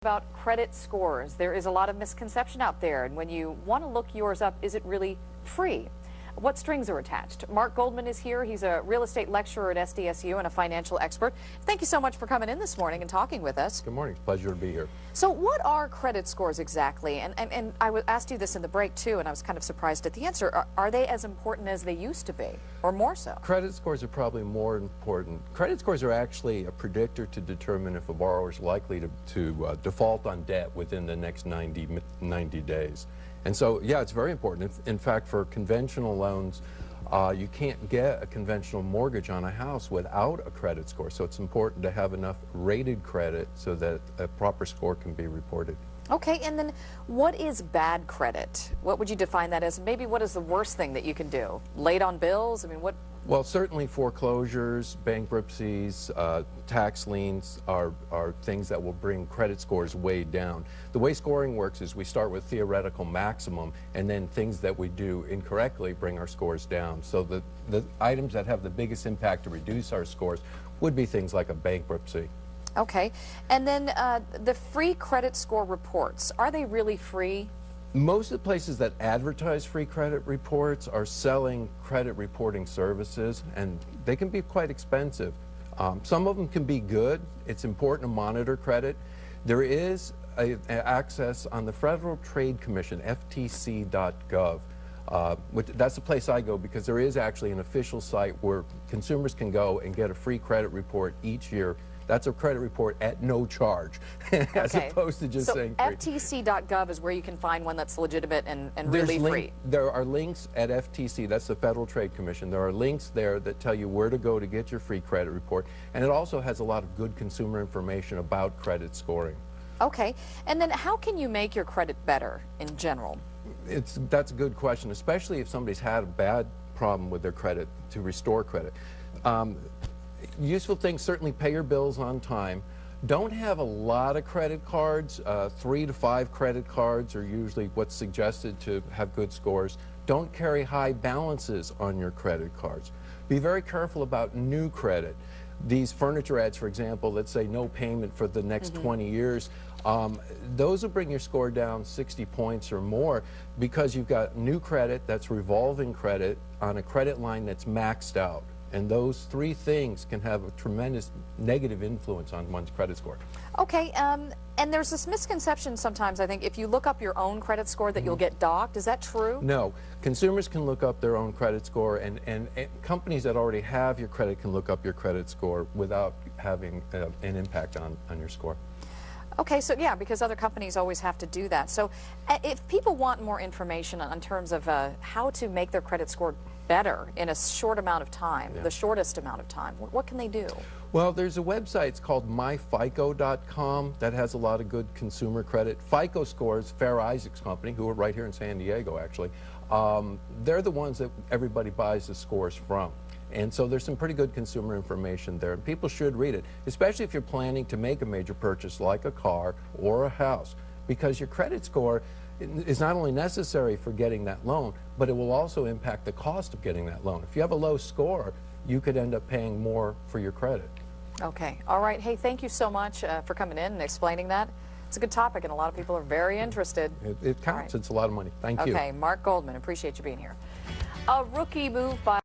About credit scores. There is a lot of misconception out there, and when you want to look yours up, is it really free? What strings are attached? Mark Goldman is here. He's a real estate lecturer at SDSU and a financial expert. Thank you so much for coming in this morning and talking with us. Good morning. Pleasure to be here. So what are credit scores exactly? And I asked you this in the break too, and I was kind of surprised at the answer. Are they as important as they used to be, or more so? Credit scores are probably more important. Credit scores are actually a predictor to determine if a borrower is likely to default on debt within the next 90 days. And so, yeah, it's very important. In fact, for conventional loans, you can't get a conventional mortgage on a house without a credit score. So it's important to have enough rated credit so that a proper score can be reported. Okay, and then what is bad credit? What would you define that as? Maybe what is the worst thing that you can do? Late on bills? I mean, what? Well, certainly foreclosures, bankruptcies, tax liens are things that will bring credit scores way down. The way scoring works is we start with theoretical maximum, and then things that we do incorrectly bring our scores down. So the items that have the biggest impact to reduce our scores would be things like a bankruptcy. Okay, and then the free credit score reports, are they really free? Most of the places that advertise free credit reports are selling credit reporting services, and they can be quite expensive. Some of them can be good. It's important to monitor credit. There is access on the Federal Trade Commission, FTC.gov. That's the place I go because there is actually an official site where consumers can go and get a free credit report each year. That's a credit report at no charge, as opposed to just saying free. FTC.gov is where you can find one that's legitimate and really free. There are links at FTC, that's the Federal Trade Commission. There are links there that tell you where to go to get your free credit report, and it also has a lot of good consumer information about credit scoring. Okay, and then how can you make your credit better in general? That's a good question, especially if somebody's had a bad problem with their credit, to restore credit. Useful things, certainly pay your bills on time. Don't have a lot of credit cards. 3 to 5 credit cards are usually what's suggested to have good scores. Don't carry high balances on your credit cards. Be very careful about new credit. These furniture ads, for example, that say no payment for the next 20 years, those will bring your score down 60 points or more because you've got new credit that's revolving credit on a credit line that's maxed out. And those three things can have a tremendous negative influence on one's credit score. Okay, and there's this misconception sometimes, I think, if you look up your own credit score that you'll get docked. Is that true? No. Consumers can look up their own credit score, and companies that already have your credit can look up your credit score without having an impact on your score. Okay, so yeah, because other companies always have to do that. So if people want more information in terms of how to make their credit score better in a short amount of time, the shortest amount of time, what can they do? Well, there's a website, it's called myfico.com, that has a lot of good consumer credit. FICO Scores, Fair Isaac's company, who are right here in San Diego actually, they're the ones that everybody buys the scores from. And so there's some pretty good consumer information there, and people should read it, especially if you're planning to make a major purchase like a car or a house, because your credit score is not only necessary for getting that loan, but it will also impact the cost of getting that loan. If you have a low score, you could end up paying more for your credit. Okay. All right. Hey, thank you so much for coming in and explaining that. It's a good topic, and a lot of people are very interested. It counts. Right. It's a lot of money. Thank you. Okay. Mark Goldman, appreciate you being here. A rookie move by